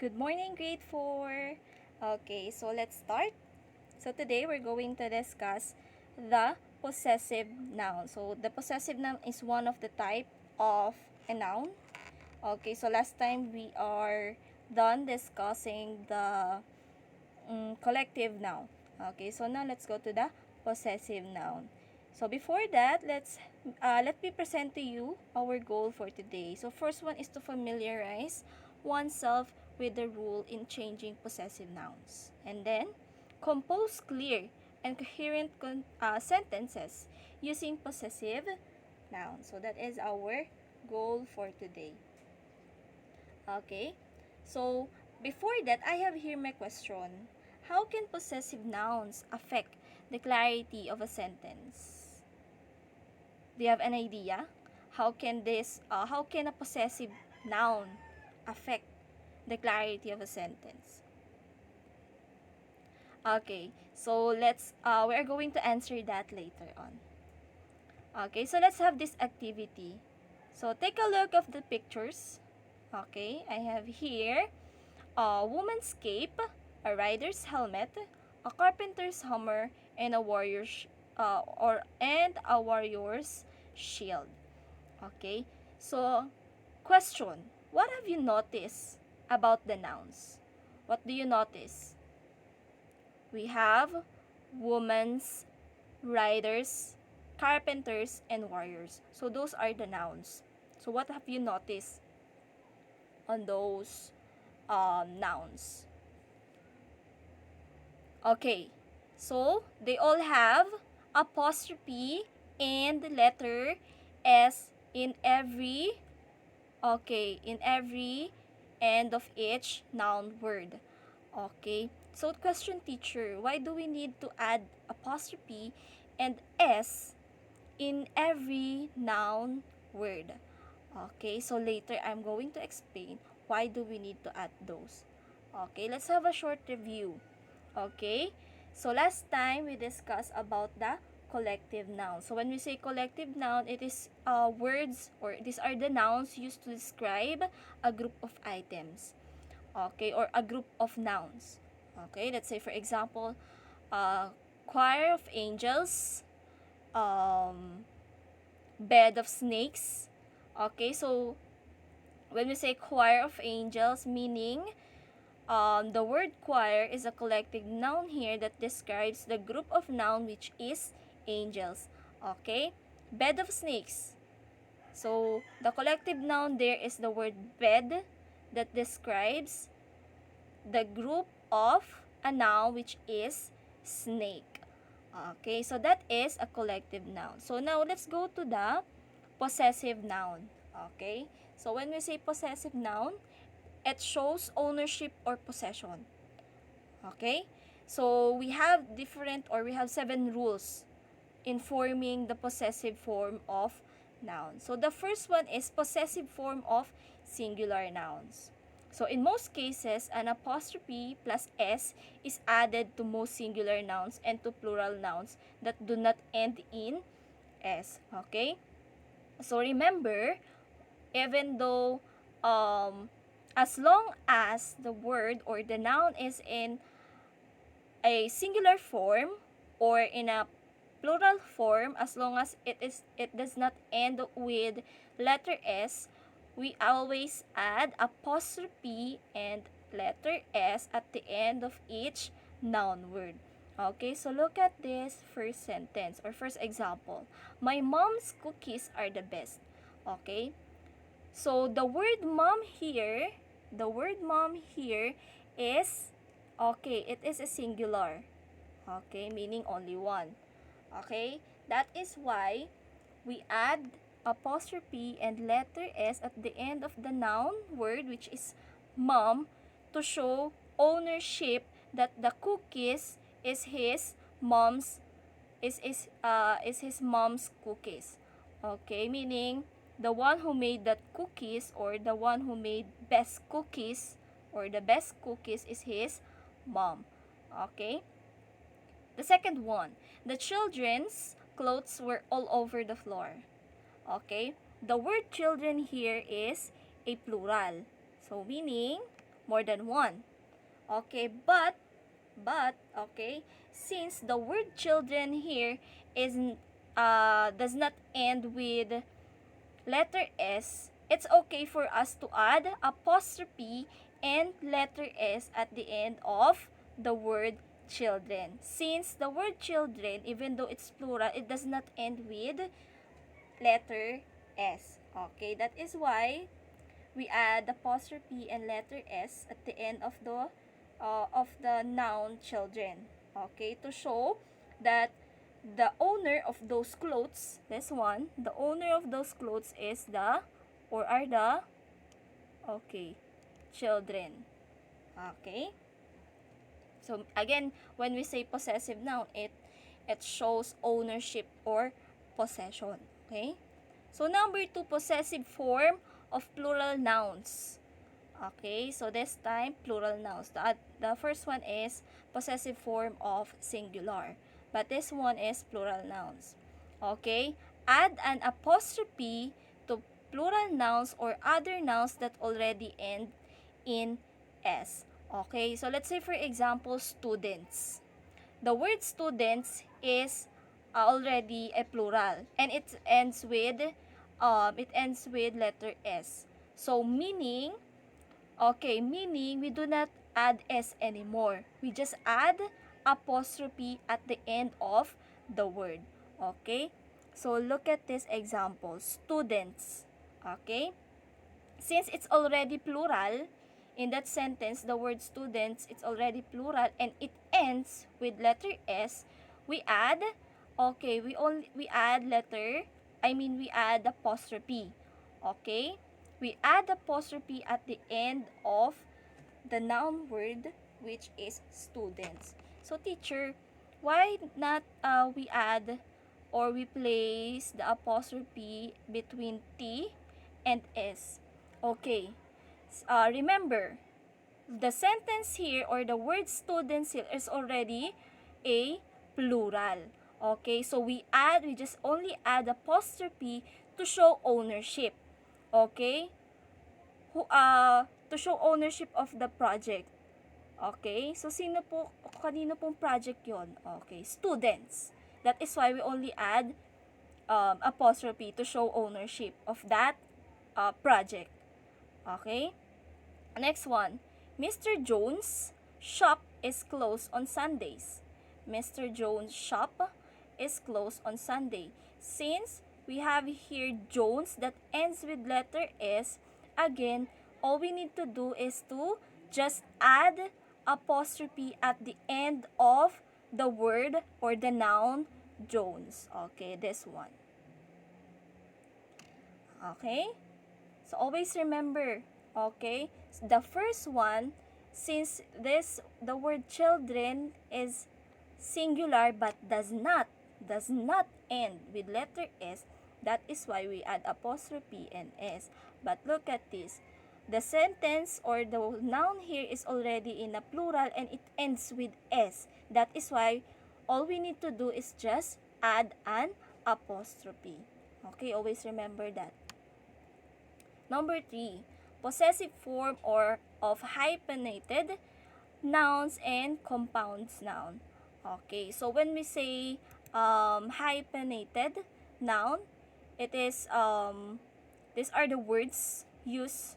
Good morning, grade 4. Okay, so let's start. So today we're going to discuss the possessive noun. So the possessive noun is one of the type of a noun. Okay, so last time we are done discussing the collective noun. Okay, so now let's go to the possessive noun. So before that, let me present to you our goal for today. So first one is to familiarize oneself with the rule in changing possessive nouns. And then, compose clear and coherent sentences using possessive nouns. So that is our goal for today. Okay? So, before that, I have here my question. How can possessive nouns affect the clarity of a sentence? Do you have an idea? How can a possessive noun affect the clarity of a sentence? Okay, so we are going to answer that later on. Okay, so let's have this activity. So take a look of the pictures. Okay, I have here a woman's cape, a rider's helmet, a carpenter's hammer, and a warrior's shield. Okay? So, question, what have you noticed about the nouns? What do you notice? We have women's, riders, carpenters, and warriors. So those are the nouns. So what have you noticed on those nouns? Okay, so they all have apostrophe and letter S in every end of each noun word. Okay, so question teacher, why do we need to add apostrophe and S in every noun word? Okay, so later I'm going to explain why do we need to add those. Okay, let's have a short review. Okay? So last time we discussed about the collective noun. So when we say collective noun, it is words, or these are the nouns used to describe a group of items. Okay, or a group of nouns. Okay, let's say for example, choir of angels, um, bed of snakes. Okay, so when we say choir of angels, meaning the word choir is a collective noun here that describes the group of noun which is angels. Okay? Bed of snakes. So, the collective noun there is the word bed that describes the group of a noun which is snake. Okay, so that is a collective noun. So now let's go to the possessive noun. Okay? So when we say possessive noun, it shows ownership or possession. Okay? So we have we have 7 rules in forming the possessive form of noun. So the first one is possessive form of singular nouns. So in most cases, an apostrophe plus S is added to most singular nouns and to plural nouns that do not end in S. Okay? So remember, even though as long as the word or the noun is in a singular form or in a plural form, as long as it does not end with letter S, we always add apostrophe and letter S at the end of each noun word. Okay, so look at this first sentence or first example. My mom's cookies are the best. Okay, so the word mom here is, okay, it is a singular. Okay, meaning only one. Okay, that is why we add apostrophe and letter S at the end of the noun word, which is mom, to show ownership that the cookies is his mom's cookies. Okay, meaning the one who made that cookies, or the one who made best cookies, or the best cookies, is his mom. Okay? The second one, the children's clothes were all over the floor. Okay? The word children here is a plural. So meaning more than one. Okay, okay, since the word children here is does not end with letter S, it's okay for us to add apostrophe and letter S at the end of the word children. Since the word children, even though it's plural, it does not end with letter S. Okay, that is why we add apostrophe and letter S at the end of the noun children. Okay, to show that the owner of those clothes, this one, the owner of those clothes is the or are the okay, children. Okay? So again, when we say possessive noun, it shows ownership or possession. Okay? So number 2, possessive form of plural nouns. Okay, so this time plural nouns. The first one is possessive form of singular, but this one is plural nouns. Okay, add an apostrophe to plural nouns or other nouns that already end in s. Okay, so let's say for example students. The word students is already a plural and it ends with letter s. So meaning we do not add s anymore. We just add apostrophe at the end of the word. Okay? So look at this example, students. Okay? Since it's already plural, in that sentence, the word students, it's already plural and it ends with letter S, we add, we add apostrophe. Okay? We add apostrophe at the end of the noun word, which is students. So teacher, why not we add or we place the apostrophe between T and S? Okay, remember, the sentence here or the word students here is already a plural. Okay, so we just only add apostrophe to show ownership. Okay, to show ownership of the project. Okay, so kanino pong project yon? Okay, students. That is why we only add apostrophe to show ownership of that project. Okay, next one. Mr. Jones' shop is closed on Sundays. Mr. Jones' shop is closed on Sunday. Since we have here Jones that ends with letter S, again, all we need to do is to just add apostrophe at the end of the word or the noun Jones. Okay, this one. Okay? So always remember, okay? The first one, since the word children is singular but does not end with letter S, that is why we add apostrophe and S. But look at this. The sentence or the noun here is already in a plural and it ends with S. That is why all we need to do is just add an apostrophe. Okay, always remember that. Number 3, possessive form or of hyphenated nouns and compound noun. Okay, so when we say hyphenated noun, it is these are the words used.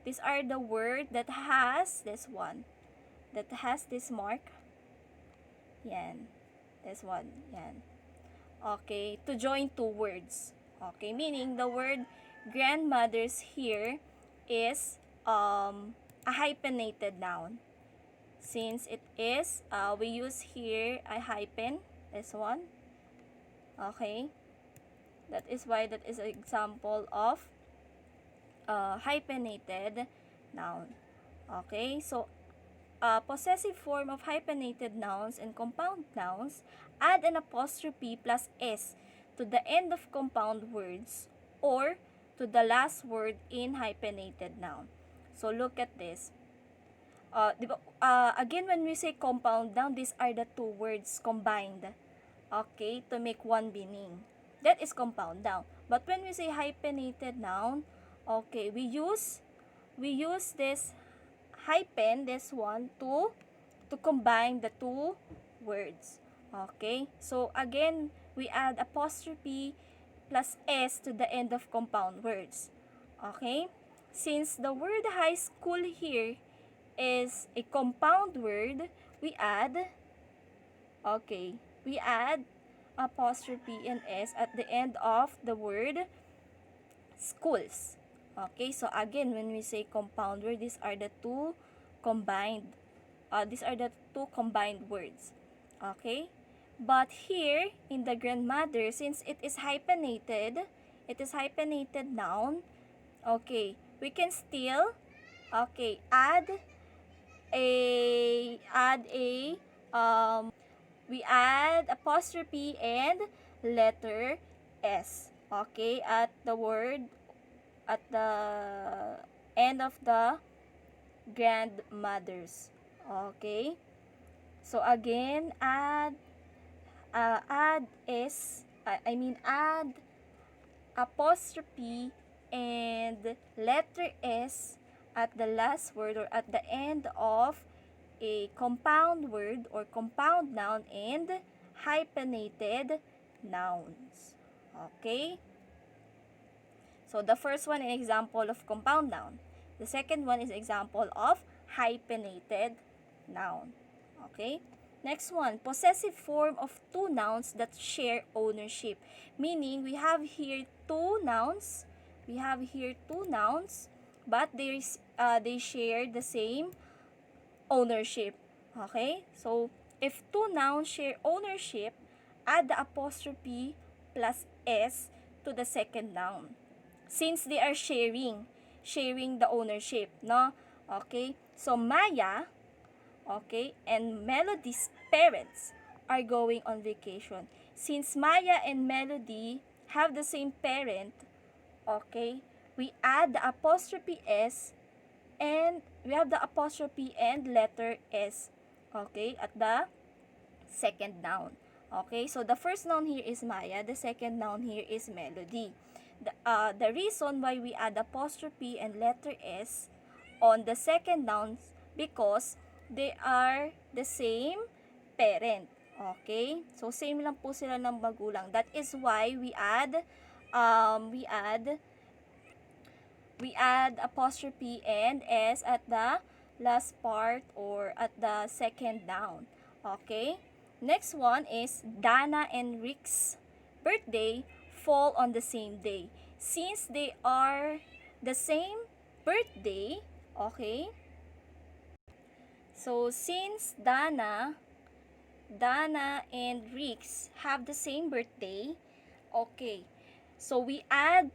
These are the word that has this one, that has this mark. Yan, this one, yan. Okay, to join two words. Okay, meaning the word grandmothers here is a hyphenated noun. Since it is, we use here a hyphen, this one. Okay, that is why that is an example of hyphenated noun. Okay, so possessive form of hyphenated nouns and compound nouns, add an apostrophe plus S to the end of compound words or to the last word in hyphenated noun. So look at this. Again, when we say compound noun, these are the two words combined, okay, to make one meaning. That is compound noun. But when we say hyphenated noun, okay, we use this hyphen this one to combine the two words. Okay? So again, we add apostrophe plus s to the end of compound words. Okay? Since the word high school here is a compound word, we add we add apostrophe and s at the end of the word schools. Okay, so again, when we say compound word, combined, these are the two combined words. Okay, but here in the grandmother, since it is hyphenated noun. Okay, we can still add a we add apostrophe and letter s. Okay, at the end of the grandmothers. Okay, so again, add apostrophe and letter s at the last word or at the end of a compound word or compound noun and hyphenated nouns. Okay? So the first one is example of compound noun. The second one is example of hyphenated noun. Okay? Next one, possessive form of two nouns that share ownership. Meaning, we have here two nouns. But they share the same ownership. Okay? So, if two nouns share ownership, add the apostrophe plus s to the second noun. Since they are sharing the ownership, no? Okay? So, Maya, and Melody's parents are going on vacation. Since Maya and Melody have the same parent, okay, we add the apostrophe s and we have the apostrophe and letter s, okay, at the second noun. Okay, so the first noun here is Maya, the second noun here is Melody. The reason why we add apostrophe and letter s on the second nouns because they are the same parent. Okay? So same lang po sila ng magulang. That is why we add apostrophe and s at the last part or at the second noun. Okay? Next one is Dana and Rick's birthday fall on the same day. Since they are the same birthday, okay? So since Dana and Rick's have the same birthday, okay. So we add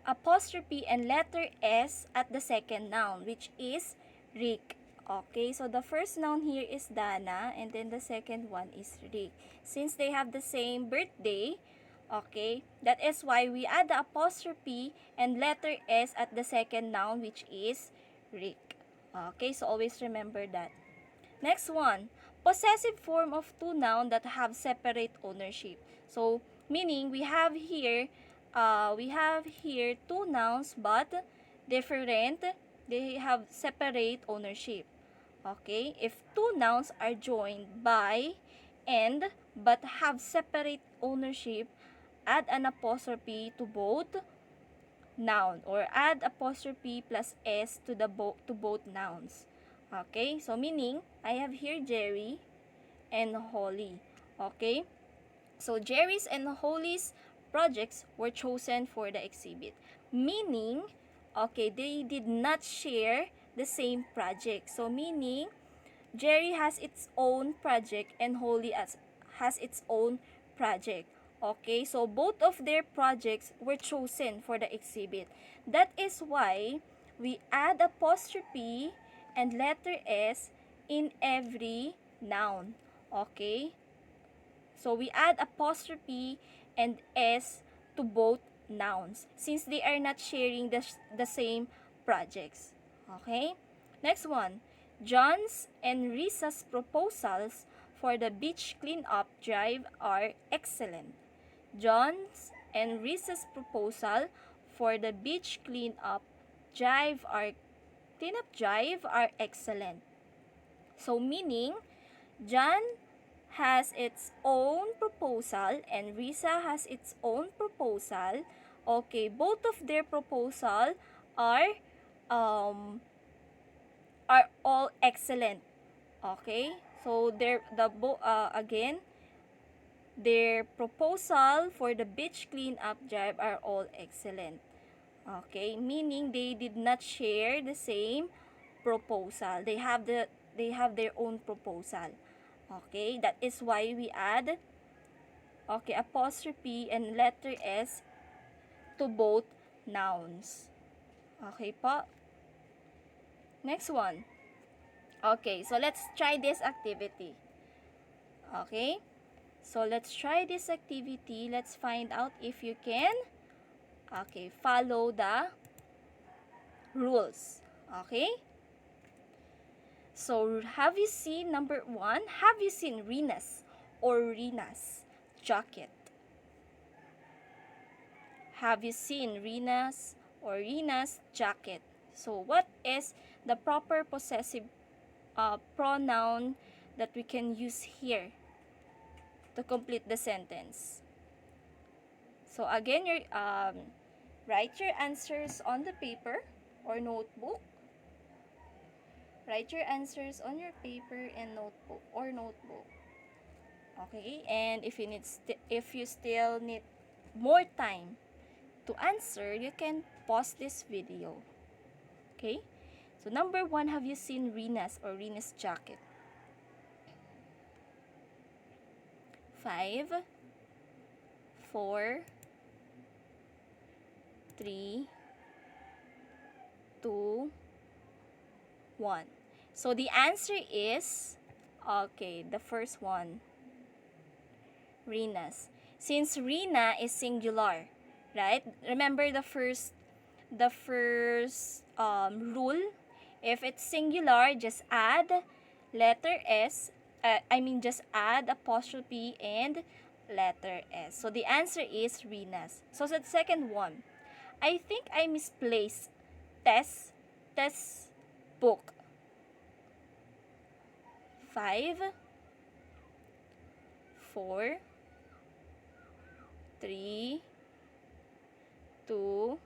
apostrophe and letter s at the second noun, which is Rick. Okay, so the first noun here is Dana and then the second one is Rick. Since they have the same birthday, okay, that is why we add the apostrophe and letter s at the second noun, which is Rick. Okay, so always remember that. Next one, possessive form of two nouns that have separate ownership. So, meaning we have here two nouns but different. They have separate ownership. Okay, if two nouns are joined by and but have separate ownership, add an apostrophe to both noun or add apostrophe plus s to both nouns. Okay, so meaning I have here Jerry and Holly. Okay, so Jerry's and Holly's projects were chosen for the exhibit. Meaning, okay, they did not share the same project. So meaning, Jerry has its own project and Holly has its own project. Okay, so both of their projects were chosen for the exhibit. That is why we add apostrophe and letter s in every noun. Okay? So we add apostrophe and s to both nouns since they are not sharing the same projects. Okay? Next one. John's and Risa's proposals for the beach cleanup drive are excellent. John's and Risa's proposal for the beach cleanup drive are cleanup drive are excellent. So meaning, John has its own proposal and Risa has its own proposal. Okay, both of their proposal are um all excellent. Okay? So again, their proposal for the beach cleanup drive are all excellent. Okay? Meaning they did not share the same proposal. They have their own proposal. Okay? That is why we add apostrophe and letter S to both nouns. Okay po? Next one. Okay, so let's try this activity. Okay? So let's try this activity. Let's find out if you can follow the rules. Okay? So have you seen number 1? Have you seen Rina's or Rina's jacket? Have you seen Rina's or Rina's jacket? So what is the proper possessive pronoun that we can use here to complete the sentence? So again, write your answers on the paper or notebook. Write your answers on your paper and notebook. Okay, and if you still need more time to answer, you can pause this video. Okay? So number 1, have you seen Rina's or Rina's jacket? 5, 4, 3, 2, 1. So the answer is the first one, Rina's. Since Rina is singular, right? Remember the first rule. If it's singular, just add letter S. Just add apostrophe and letter S. So the answer is Rina's. So the second one, I think I misplaced Tess book. 5, 4, 3, 2,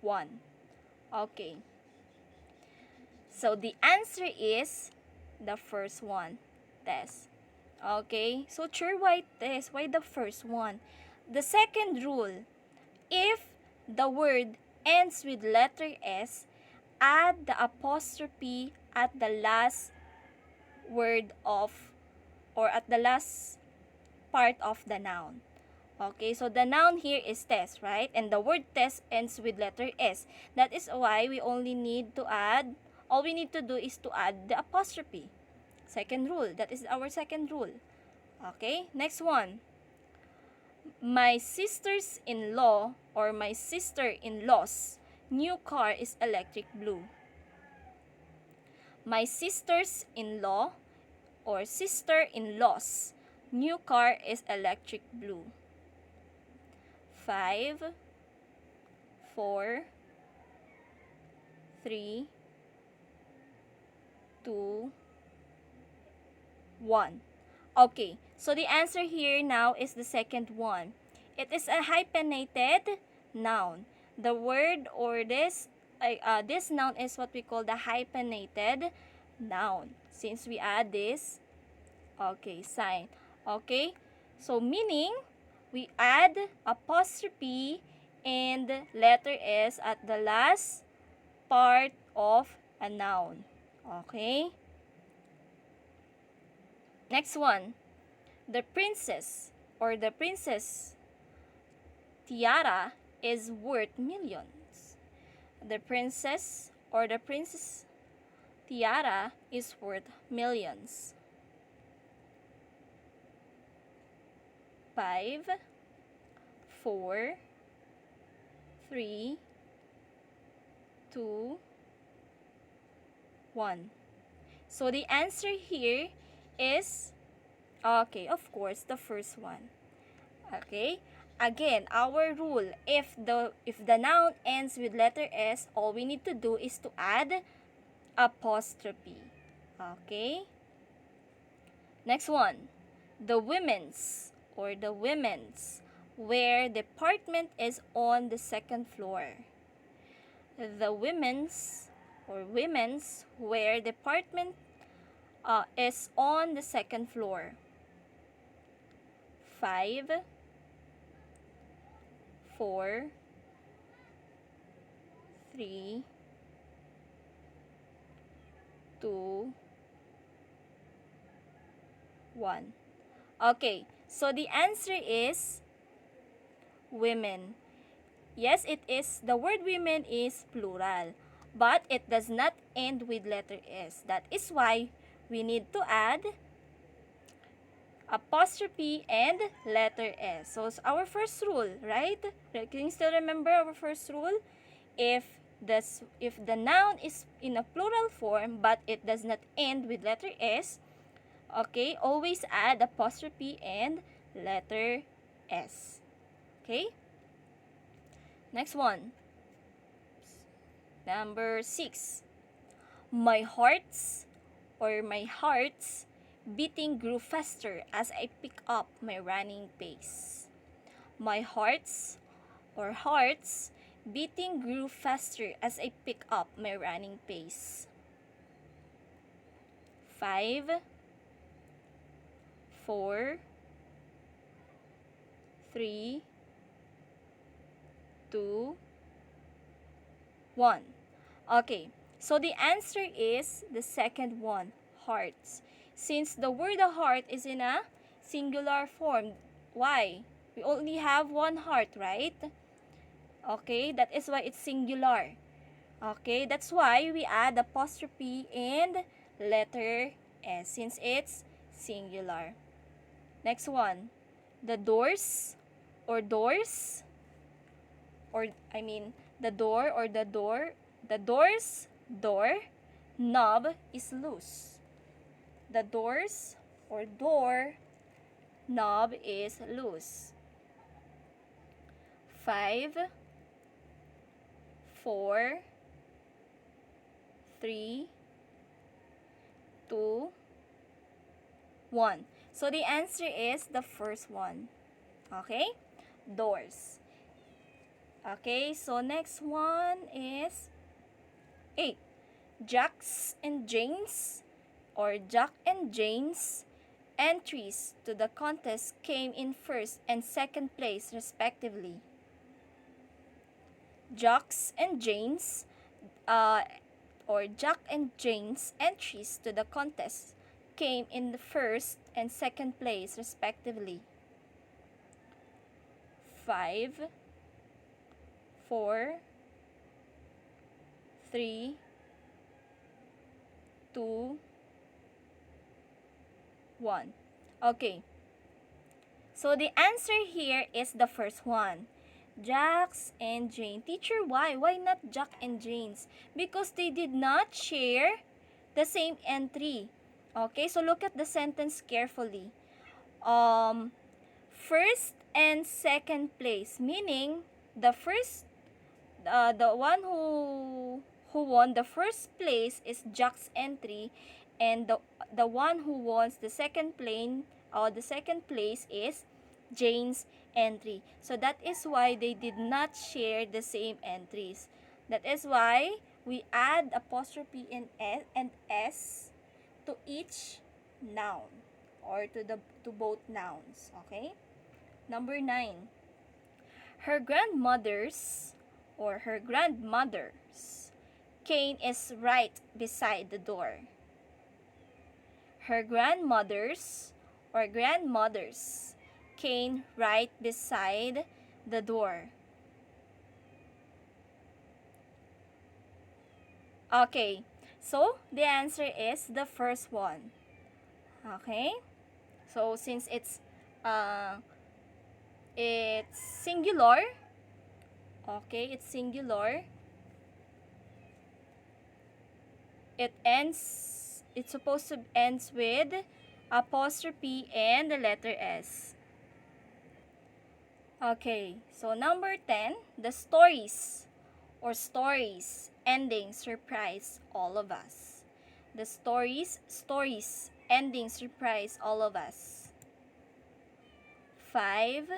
1. Okay. So the answer is the first one, Tess. Okay. So sure, why Tess? Why the first one? The second rule, if the word ends with letter S, add the apostrophe at the last word of or at the last part of the noun. Okay, so the noun here is Tess, right? And the word Tess ends with letter S. That is why all we need to do is to add the apostrophe. Second rule, that is our second rule. Okay, next one. My sister's-in-law or my sister-in-law's new car is electric blue. My sister's-in-law or sister-in-law's new car is electric blue. 5, 4, 3, 2, 1. Okay, so the answer here now is the second one. It is a hyphenated noun. The word or this noun is what we call the hyphenated noun. Since we add this, sign. Okay, so meaning we add apostrophe and letter S at the last part of a noun. Okay. Next one. The princess or the princess tiara is worth millions. The princess or the princess tiara is worth millions. 5, 4, 3, 2, 1. So the answer here is, of course, the first one. Okay, again, our rule, if the noun ends with letter S, all we need to do is to add apostrophe. Okay? Next one. The women's where department is on the second floor. The women's where department is on the second floor. 5, 4, 3, 2, 1. Okay, so the answer is women. Yes, it is. The word women is plural, but it does not end with letter S. That is why we need to add apostrophe and letter S. So it's our first rule, right? Can you still remember our first rule? If the noun is in a plural form but it does not end with letter S, okay, always add apostrophe and letter S. Okay? Next one. Number 6. My heart's beating grew faster as I pick up my running pace. My heart's beating grew faster as I pick up my running pace. 5, 4, 3, 2, 1. Okay, so the answer is the second one, hearts. Since the word heart is in a singular form, why? We only have one heart, right? Okay, that is why it's singular. Okay, that's why we add apostrophe and letter S since it's singular. Next one, the doors or doors or I mean the door or the door's door knob is loose. The doors or door knob is loose. 5, 4, 3, 2, 1. So the answer is the first one. Okay? Doors. Okay, so next one is 8. Jack and Jane's entries to the contest came in first and second place respectively. Jack and Jane's entries to the contest came in the first and second place respectively. 5, 4, 3, 2, 1. Okay. So the answer here is the first one. Jack's and Jane. Teacher, why? Why not Jack and Jane's? Because they did not share the same entry. Okay, so look at the sentence carefully. First and second place, meaning the one who won the first place is Jack's entry, and the one who wants the second place is Jane's entry. So that is why they did not share the same entries. That is why we add apostrophe and S to each noun or to both nouns. Okay? Number 9. Her grandmother's cane is right beside the door. Her grandmother's cane right beside the door. Okay, so the answer is the first one. Okay, so since it's singular, okay, it's singular. It's supposed to ends with apostrophe and the letter S. Okay, so number 10, the stories or stories ending surprise all of us. The stories ending surprise all of us. 5,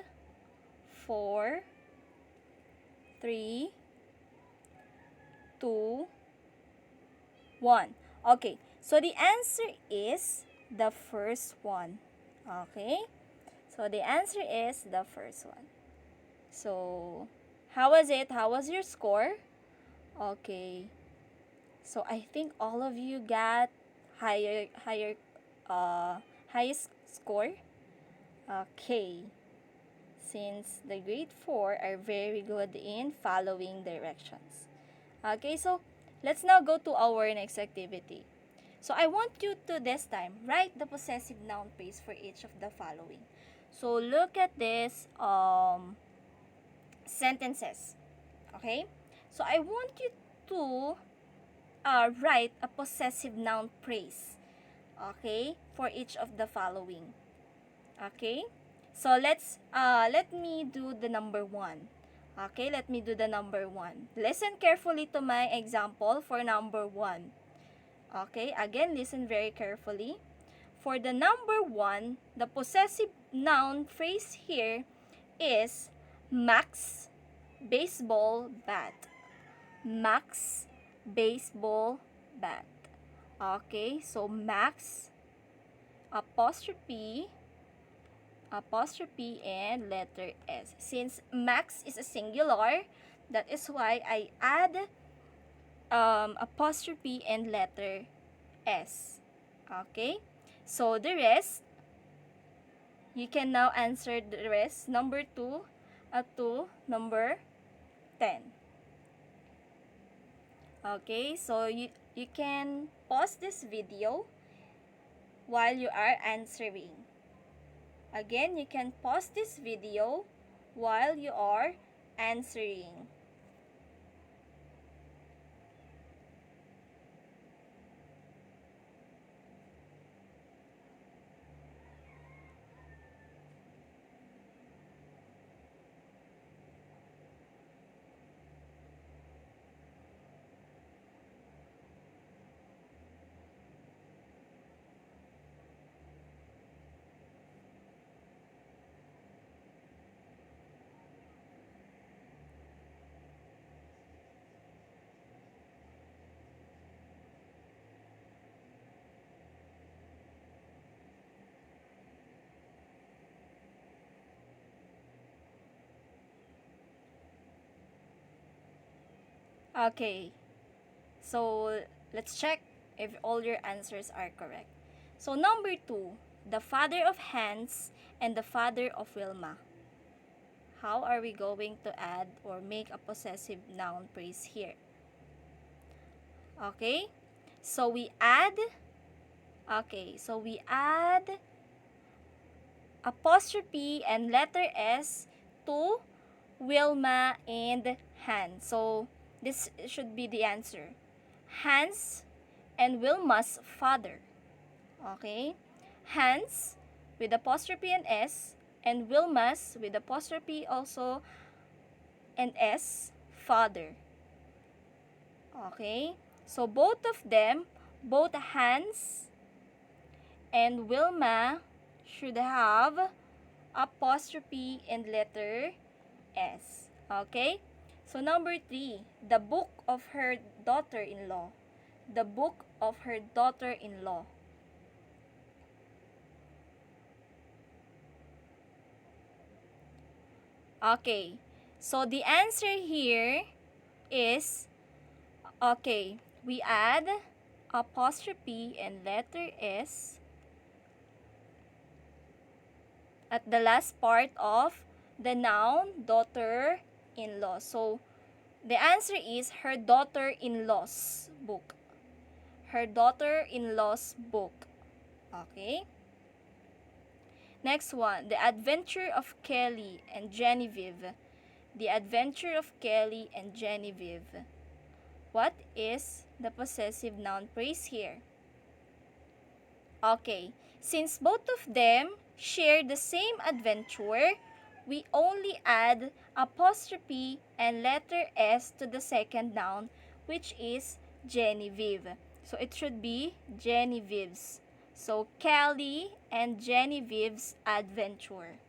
4, 3, 2, 1. Okay, so the answer is the first one. Okay, so the answer is the first one. So, how was it? How was your score? Okay. So I think all of you got higher uh highest score. Okay. Since the grade 4 are very good in following directions. Okay, so let's now go to our next activity. So I want you to this time write the possessive noun phrase for each of the following. So look at this sentences. Okay? So I want you to write a possessive noun phrase. Okay? For each of the following. Okay? So let me do the number 1. Okay, let me do the number 1. Listen carefully to my example for number 1. Okay, again, listen very carefully. For the number 1, the possessive noun phrase here is Max baseball bat. Max baseball bat. Okay, so Max apostrophe and letter S. Since Max is a singular, that is why I add apostrophe and letter S. Okay, so the rest, you can now answer the rest. Number 2 to number 10. Okay, so you can pause this video while you are answering. Again, you can pause this video while you are answering. Okay, so let's check if all your answers are correct. So number 2, the father of Hans and the father of Wilma. How are we going to add or make a possessive noun phrase here? Okay, so we add apostrophe and letter S to Wilma and Hans. So this should be the answer. Hans and Wilma's father. Okay? Hans with apostrophe and S, and Wilma's with apostrophe also and S, father. Okay? So both of them, both Hans and Wilma should have apostrophe and letter S. Okay? So number 3, the book of her daughter-in-law. The book of her daughter-in-law. Okay. So the answer here is, okay, we add apostrophe and letter S at the last part of the noun daughter-in-law. So the answer is her daughter-in-law's book. Her daughter-in-law's book. Okay? Next one, the adventure of Kelly and Genevieve. The adventure of Kelly and Genevieve. What is the possessive noun phrase here? Okay, since both of them share the same adventure, we only add apostrophe and letter S to the second noun, which is Genevieve. So it should be Genevieve's. So Kelly and Genevieve's adventure.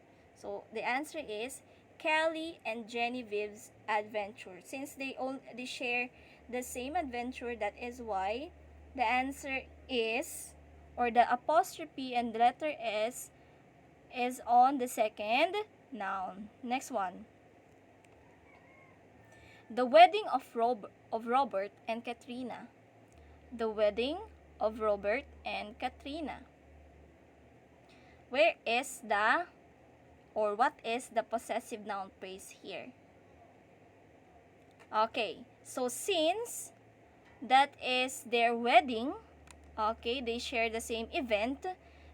So the answer is Kelly and Genevieve's adventure. Since they share the same adventure, that is why the answer is, or the apostrophe and the letter S is on the second noun. Next one. The wedding of Robert and Katrina. The wedding of Robert and Katrina. Where is the, or what is the possessive noun phrase here? Okay, so since that is their wedding, okay, they share the same event,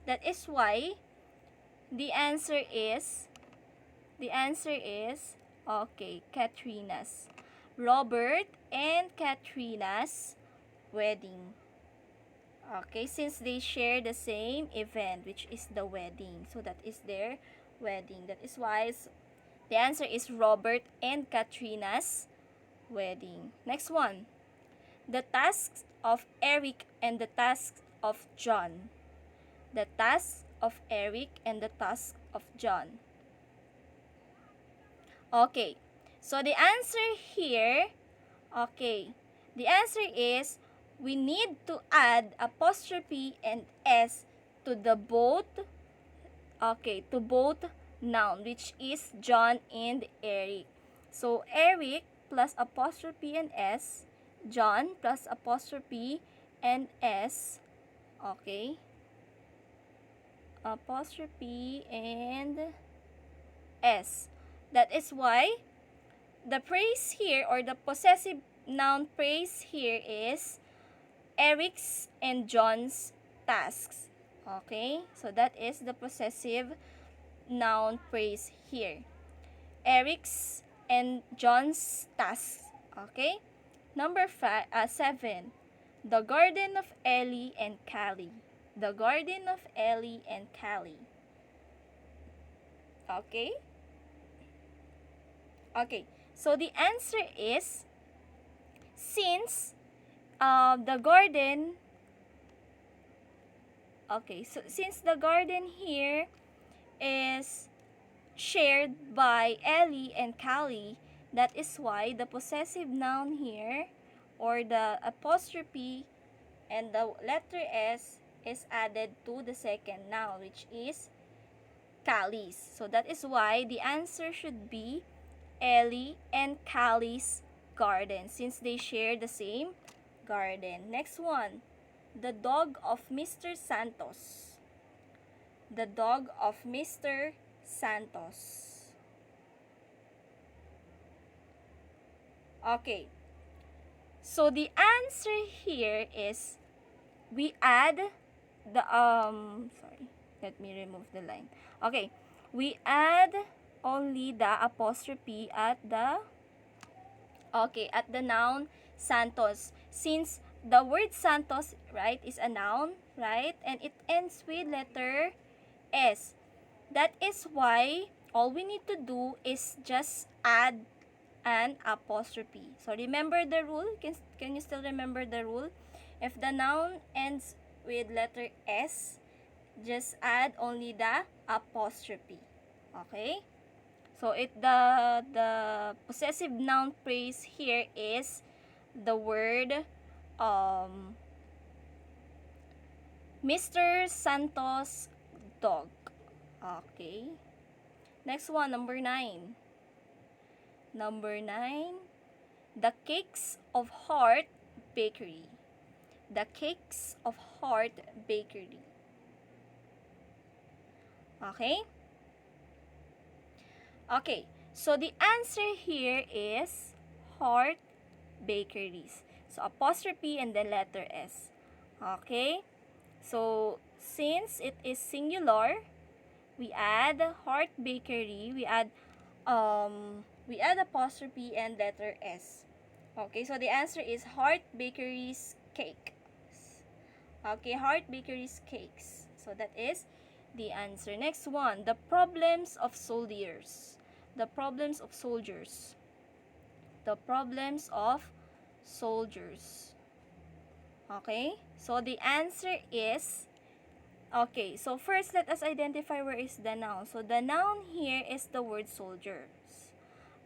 that is why the answer is, okay, Katrina's. Robert and Katrina's wedding. Okay, since they share the same event, which is the wedding. So that is their wedding. That is why the answer is Robert and Katrina's wedding. Next one. The tasks of Eric and the tasks of John. The tasks of Eric and the tasks of John. Okay, so the answer here, okay, the answer is we need to add apostrophe and S to the both, okay, to both noun, which is John and Eric. So Eric plus apostrophe and S, John plus apostrophe and S, okay, apostrophe and S. That is why the phrase here, or the possessive noun phrase here, is Eric's and John's tasks. Okay? So that is the possessive noun phrase here. Eric's and John's tasks. Okay? Number 7. The garden of Ellie and Callie. The garden of Ellie and Callie. Okay? Okay, so the answer is, since the garden, okay, so since the garden here is shared by Ellie and Callie, that is why the possessive noun here, or the apostrophe and the letter S, is added to the second noun, which is Callie's. So that is why the answer should be Ellie and Callie's garden, since they share the same garden. Next one. The dog of Mr. Santos. The dog of Mr. Santos. Okay. So the answer here is, we add the sorry, let me remove the line. Okay. We add only the apostrophe at the, okay, at the noun Santos, since the word Santos, right, is a noun, right, and it ends with letter S. That is why all we need to do is just add an apostrophe. So remember the rule. Can you still remember the rule? If the noun ends with letter S, just add only the apostrophe. Okay? So the possessive noun phrase here is the word Mr. Santos dog. Okay. Next one, number 9. Number 9, the Cakes of Heart Bakery. The Cakes of Heart Bakery. Okay? Okay, so the answer here is Heart Bakeries. So apostrophe and then letter S. Okay? So since it is singular, we add Heart Bakery, we add apostrophe and letter S. Okay, so the answer is Heart Bakery's cake. Okay, Heart Bakery's cakes. So that is the answer. Next one, the problems of soldiers. The problems of soldiers. The problems of soldiers. Okay? So the answer is, okay, so first let us identify where is the noun. So the noun here is the word soldiers.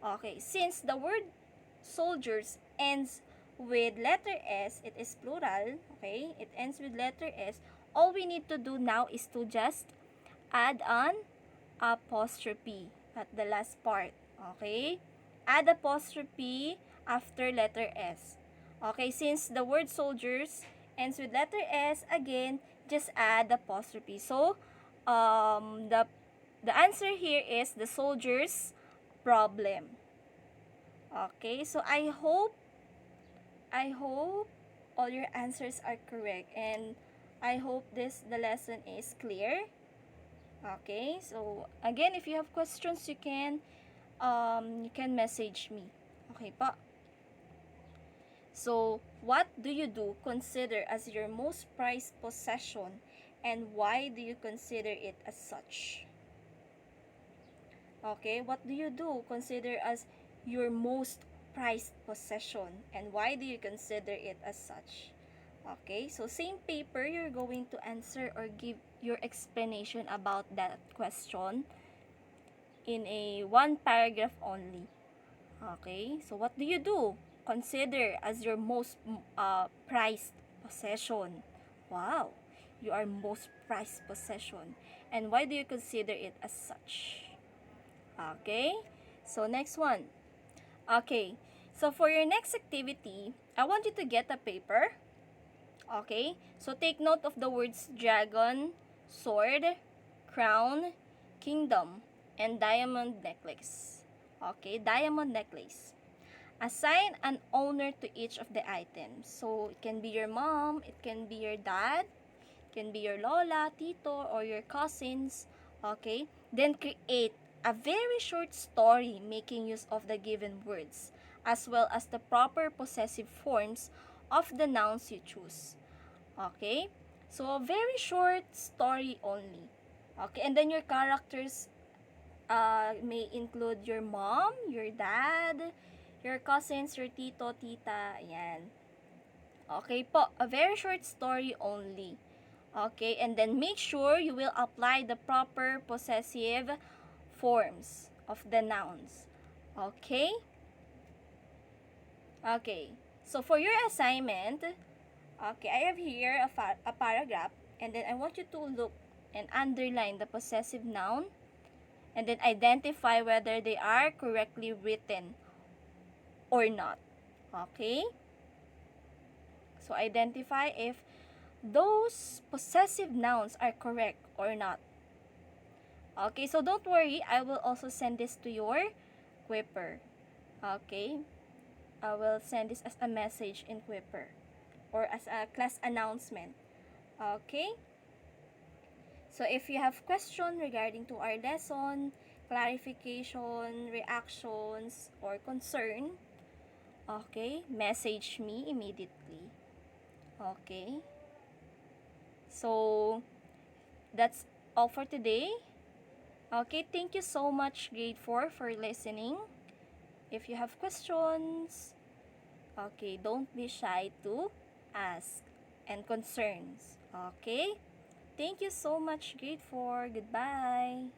Okay, since the word soldiers ends with letter S, it is plural, okay? It ends with letter S. All we need to do now is to just add an apostrophe at the last part, okay? Add apostrophe after letter S. Okay, since the word soldiers ends with letter S, again, just add apostrophe. So, the answer here is the soldiers' problem. Okay, so I hope all your answers are correct, and I hope the lesson is clear. Okay, so again, if you have questions, you can message me. Okay pa. So, what do you do consider as your most prized possession, and why do you consider it as such? Okay, what do you do consider as your most prized possession, and why do you consider it as such? Okay, so same paper, you're going to answer or give your explanation about that question in a one paragraph only. Okay, so what do you do consider as your most prized possession? Wow, you are most prized possession, and why do you consider it as such? Okay, so next one. Okay, so for your next activity, I want you to get a paper. Okay, so take note of the words dragon, sword, crown, kingdom, and diamond necklace. Okay, diamond necklace. Assign an owner to each of the items. So it can be your mom, it can be your dad, it can be your lola, tito, or your cousins. Okay, then create a very short story making use of the given words, as well as the proper possessive forms of the nouns you choose. Okay, so a very short story only. Okay, and then your characters may include your mom, your dad, your cousins, your tito, tita, ayan. Okay po, a very short story only. Okay, and then make sure you will apply the proper possessive forms of the nouns. Okay? Okay, so for your assignment, okay, I have here a paragraph, and then I want you to look and underline the possessive noun, and then identify whether they are correctly written or not. Okay? So identify if those possessive nouns are correct or not. Okay, so don't worry, I will also send this to your Quipper. Okay? I will send this as a message in Quipper or as a class announcement. Okay? So if you have question regarding to our lesson, clarification, reactions, or concern, okay, message me immediately. Okay? So that's all for today. Okay, thank you so much grade 4 for listening. If you have questions, okay, don't be shy to ask and concerns. Okay? Thank you so much grade 4. Goodbye.